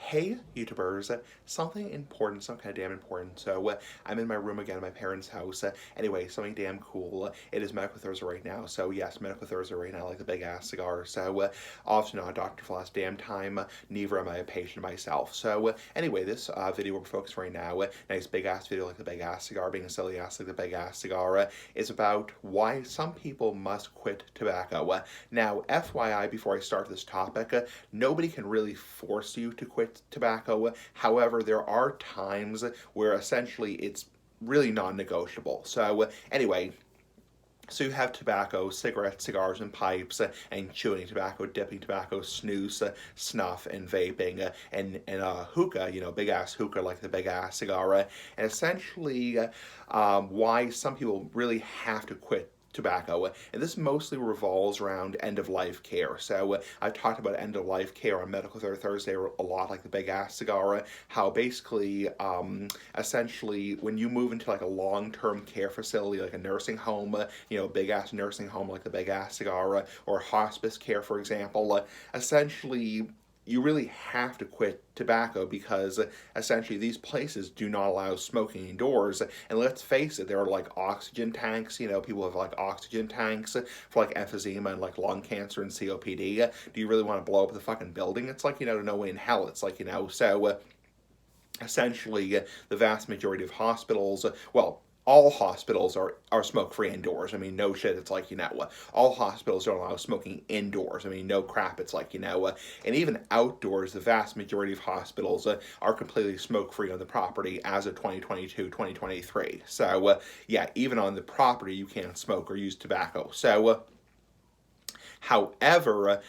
Hey, YouTubers, something important, something kind of damn important. So, I'm in my room again at my parents' house. Anyway, something damn cool. It is Medical Thursday right now. So, yes, Medical Thursday right now, like the big ass cigar. So, obviously not a doctor for last damn time. Neither am I a patient myself. So, anyway, this video we're focused right now, nice big ass video like the big ass cigar, being a silly ass like the big ass cigar, is about why some people must quit tobacco. Now, FYI, before I start this topic, nobody can really force you to quit tobacco. However, there are times where essentially it's really non-negotiable. So anyway, so you have tobacco, cigarettes, cigars, and pipes, and chewing tobacco, dipping tobacco, snus, snuff, and vaping, and hookah, big ass hookah like the big ass cigar, and essentially why some people really have to quit tobacco, and this mostly revolves around end-of-life care. So I've talked about end-of-life care on Medical Thursday a lot, like the big ass cigar, how basically, essentially, when you move into like a long-term care facility, like a nursing home, big ass nursing home like the big ass cigar, or hospice care, for example, essentially you really have to quit tobacco because essentially these places do not allow smoking indoors. And let's face it, there are like oxygen tanks. People have like oxygen tanks for like emphysema and like lung cancer and COPD. Do you really want to blow up the fucking building? It's like, no way in hell. It's like, so essentially the vast majority of hospitals, well, all hospitals are smoke free indoors. I mean, no shit. It's like, all hospitals don't allow smoking indoors. I mean, no crap. It's like, and even outdoors, the vast majority of hospitals are completely smoke free on the property as of 2022, 2023. So, yeah, even on the property, you can't smoke or use tobacco. So, however,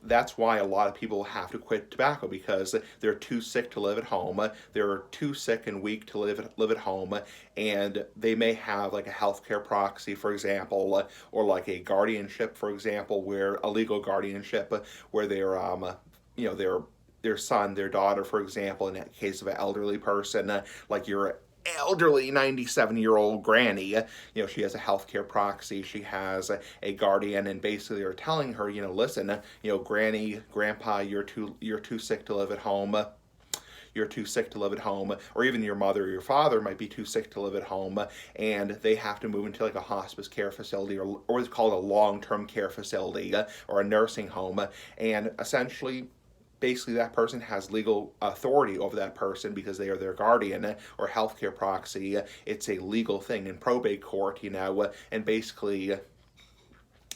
that's why a lot of people have to quit tobacco because they're too sick to live at home. They're too sick and weak to live at home, and they may have like a healthcare proxy, for example, or like a guardianship, for example, where a legal guardianship where they're their son, their daughter, for example, in the case of an elderly person, like your elderly 97-year-old granny, she has a healthcare proxy, she has a guardian, and basically they're telling her, listen, granny, grandpa, you're too sick to live at home. You're too sick to live at home, or even your mother or your father might be too sick to live at home, and they have to move into like a hospice care facility, or what's called a long-term care facility, or a nursing home, and essentially basically that person has legal authority over that person because they are their guardian or healthcare proxy. It's a legal thing in probate court, and basically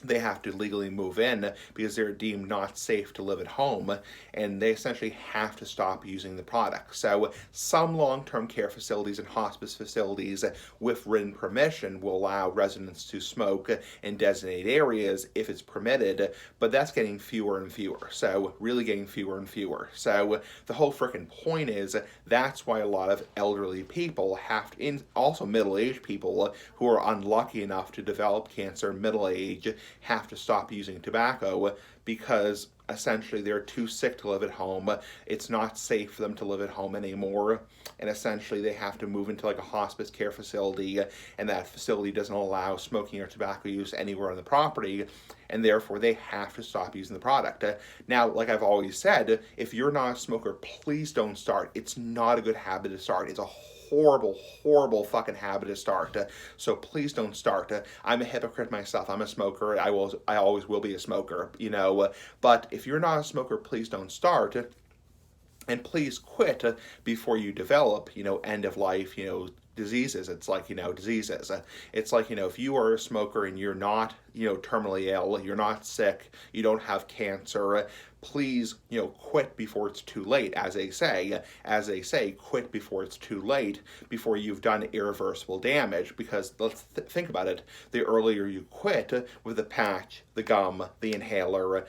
they have to legally move in because they're deemed not safe to live at home, and they essentially have to stop using the product. So some long-term care facilities and hospice facilities with written permission will allow residents to smoke in designated areas if it's permitted, but that's getting fewer and fewer. So really getting fewer and fewer. So the whole freaking point is that's why a lot of elderly people have to, and also middle-aged people who are unlucky enough to develop cancer in middle age, have to stop using tobacco because essentially they're too sick to live at home. It's not safe for them to live at home anymore, and essentially they have to move into like a hospice care facility, and that facility doesn't allow smoking or tobacco use anywhere on the property, and therefore they have to stop using the product. Now, like I've always said, if you're not a smoker, please don't start. It's not a good habit to start. It's a horrible fucking habit to start. So please don't start. I'm a hypocrite myself. I'm a smoker. I always will be a smoker, But if you're not a smoker, please don't start. And please quit before you develop, end of life, diseases. It's like, diseases. It's like, if you are a smoker and you're not, terminally ill, you're not sick, you don't have cancer, please, quit before it's too late, as they say, quit before it's too late, before you've done irreversible damage, because let's think about it, the earlier you quit with the patch, the gum, the inhaler,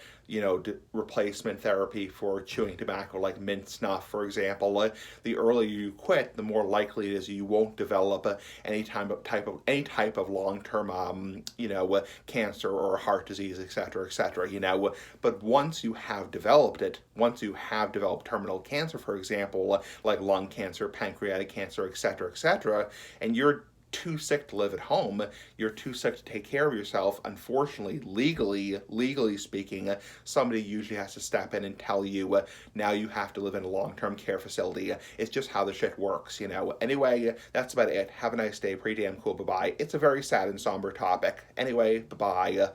replacement therapy for chewing tobacco like mint snuff, for example, the earlier you quit, the more likely it is you won't develop any type of long-term, cancer or heart disease, etc. But once you have developed it, once you have developed terminal cancer, for example, like lung cancer, pancreatic cancer, etc., and you're too sick to live at home, you're too sick to take care of yourself, unfortunately, legally speaking, somebody usually has to step in and tell you now you have to live in a long-term care facility. It's just how the shit works, you know. Anyway, that's about it. Have a nice day. Pretty damn cool. Bye-bye. It's a very sad and somber topic. Anyway, bye-bye.